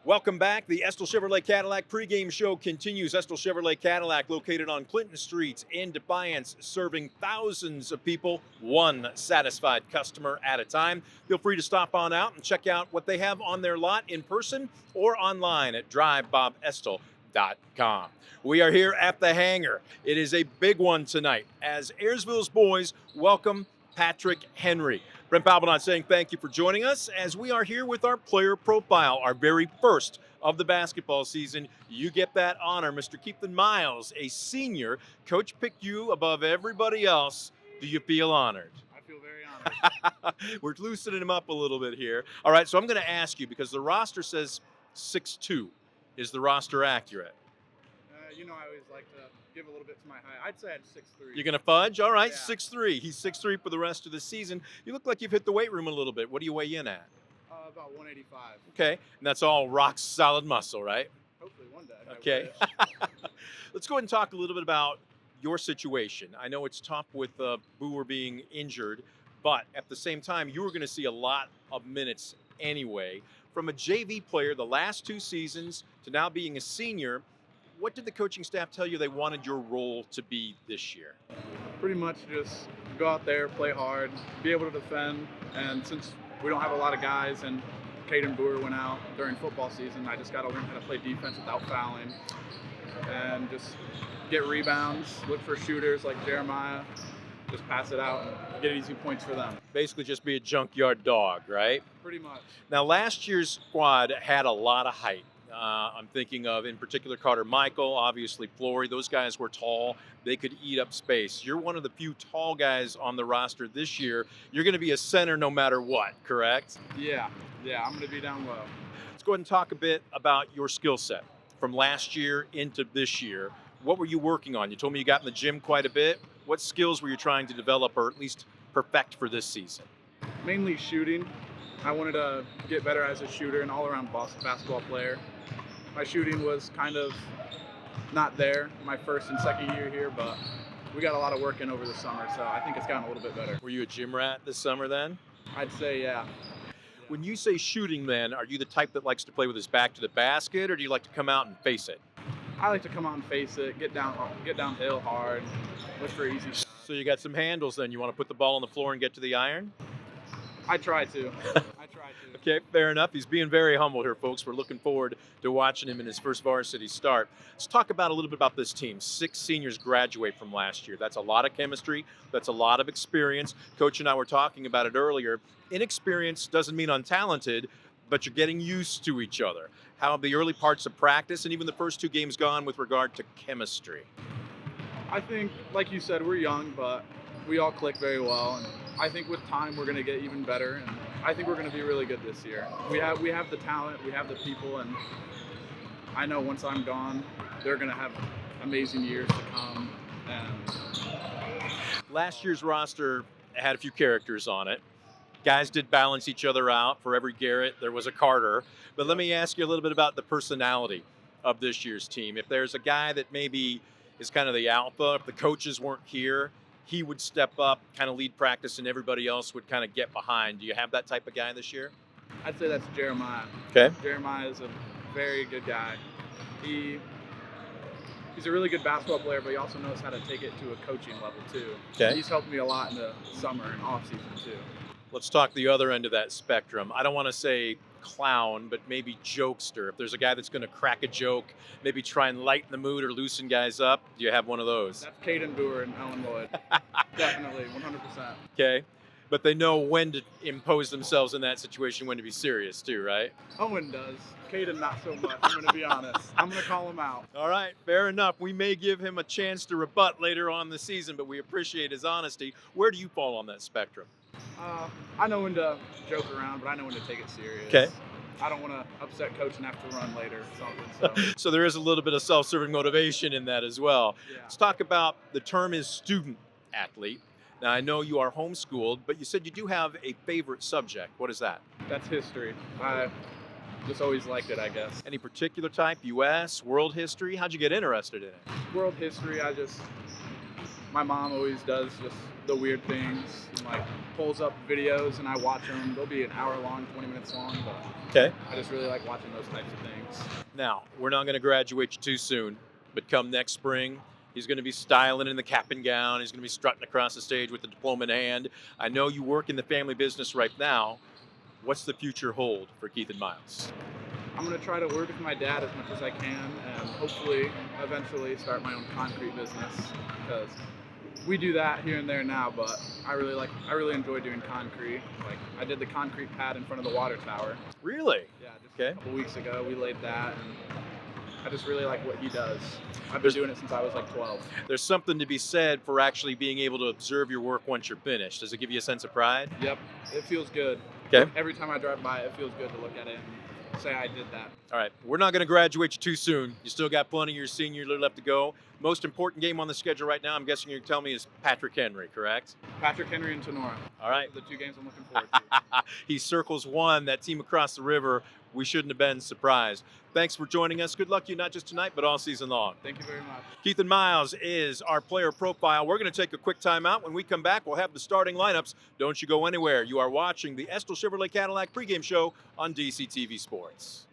Welcome back. The Estill Chevrolet Cadillac pregame show continues. Estill Chevrolet Cadillac, located on Clinton Street in Defiance, serving thousands of people, one satisfied customer at a time. Feel free to stop on out and check out what they have on their lot in person or online at drivebobestil.com. We are here at the hangar. It is a big one tonight as Ayersville's boys welcome Patrick Henry. Brent Palbinot saying thank you for joining us as we are here with our player profile, our very first of the basketball season. You get that honor, Mr. Keethan Miles, a senior. Coach picked you above everybody else. Do you feel honored? I feel very honored. We're loosening him up a little bit here. All right, so I'm going to ask you because the roster says 6'2". Is the roster accurate? I always like to give a little bit to my height. I'd say I'm 6'3". You're going to fudge? All right, Yeah. 6'3". He's 6'3" for the rest of the season. You look like you've hit the weight room a little bit. What do you weigh in at? About 185. Okay, and that's all rock solid muscle, right? Hopefully one day. Okay. Let's go ahead and talk a little bit about your situation. I know it's tough with Booer being injured, but at the same time, you were going to see a lot of minutes anyway. From a JV player the last 2 seasons to now being a senior, what did the coaching staff tell you they wanted your role to be this year? Pretty much just go out there, play hard, be able to defend. And since we don't have a lot of guys and Keethan Booer went out during football season, I just got to learn how to play defense without fouling and just get rebounds, look for shooters like Jeremiah, just pass it out and get easy points for them. Basically just be a junkyard dog, right? Pretty much. Now, last year's squad had a lot of height. I'm thinking of, in particular, Carter Michael, obviously Flory. Those guys were tall. They could eat up space. You're one of the few tall guys on the roster this year. You're going to be a center no matter what, correct? Yeah, I'm going to be down low. Let's go ahead and talk a bit about your skill set from last year into this year. What were you working on? You told me you got in the gym quite a bit. What skills were you trying to develop or at least perfect for this season? Mainly shooting. I wanted to get better as a shooter and all-around basketball player. My shooting was kind of not there my first and second year here, but we got a lot of work in over the summer, so I think it's gotten a little bit better. Were you a gym rat this summer then? I'd say, yeah. When you say shooting then, are you the type that likes to play with his back to the basket, or do you like to come out and face it? I like to come out and face it, get downhill hard, look for easy shots. So you got some handles then. You want to put the ball on the floor and get to the iron? I try to. Okay, fair enough. He's being very humble here, folks. We're looking forward to watching him in his first varsity start. Let's talk about a little bit about this team. 6 seniors graduate from last year. That's a lot of chemistry. That's a lot of experience. Coach and I were talking about it earlier. Inexperience doesn't mean untalented, but you're getting used to each other. How have the early parts of practice and even the first 2 games gone with regard to chemistry? I think, like you said, we're young, but we all click very well. And I think with time, we're going to get even better. And I think we're going to be really good this year. We have the talent, we have the people, and I know once I'm gone, they're going to have amazing years to come. And last year's roster had a few characters on it. Guys did balance each other out. For every Garrett, there was a Carter. But let me ask you a little bit about the personality of this year's team. If there's a guy that maybe is kind of the alpha, if the coaches weren't here, he would step up, kind of lead practice, and everybody else would kind of get behind. Do you have that type of guy this year? I'd say that's Jeremiah. Okay. Jeremiah is a very good guy. He's a really good basketball player, but he also knows how to take it to a coaching level too. Okay. He's helped me a lot in the summer and off season too. Let's talk the other end of that spectrum. I don't want to say clown, but maybe jokester. If there's a guy that's going to crack a joke, maybe try and lighten the mood or loosen guys up, do you have one of those? That's Keethan Booer and Ellen Lloyd. Definitely, 100%. Okay. But they know when to impose themselves in that situation, when to be serious too, right? Owen does. Keethan, not so much. I'm going to be honest. I'm going to call him out. All right, fair enough. We may give him a chance to rebut later on the season, but we appreciate his honesty. Where do you fall on that spectrum? I know when to joke around, but I know when to take it serious. Okay. I don't want to upset coach and have to run later or something. So there is a little bit of self-serving motivation in that as well. Yeah. Let's talk about the term is student athlete. Now, I know you are homeschooled, but you said you do have a favorite subject. What is that? That's history. I just always liked it, I guess. Any particular type? U.S., world history? How'd you get interested in it? World history, my mom always does just the weird things, and, like pulls up videos and I watch them. They'll be an hour long, 20 minutes long, but Okay. I just really like watching those types of things. Now, we're not going to graduate you too soon, but come next spring, he's going to be styling in the cap and gown. He's going to be strutting across the stage with the diploma in hand. I know you work in the family business right now. What's the future hold for Keethan Miles? I'm going to try to work with my dad as much as I can and hopefully eventually start my own concrete business, because we do that here and there now, but I really enjoy doing concrete. Like I did the concrete pad in front of the water tower. Really? Yeah, just Okay. a couple weeks ago we laid that, and I just really like what he does. I've been doing it since I was like 12. There's something to be said for actually being able to observe your work once you're finished. Does it give you a sense of pride? Yep, it feels good. Okay. Every time I drive by, it feels good to look at it and say I did that. All right. We're not going to graduate you too soon. You still got plenty of your senior year left to go. Most important game on the schedule right now, I'm guessing you're telling me, is Patrick Henry, correct? Patrick Henry and Tenora. All right. The two games I'm looking forward to. He circles one, that team across the river. We shouldn't have been surprised. Thanks for joining us. Good luck to you, not just tonight, but all season long. Thank you very much. Keethan Miles is our player profile. We're going to take a quick timeout. When we come back, we'll have the starting lineups. Don't you go anywhere. You are watching the Estel Chevrolet Cadillac pregame show on DCTV Sports.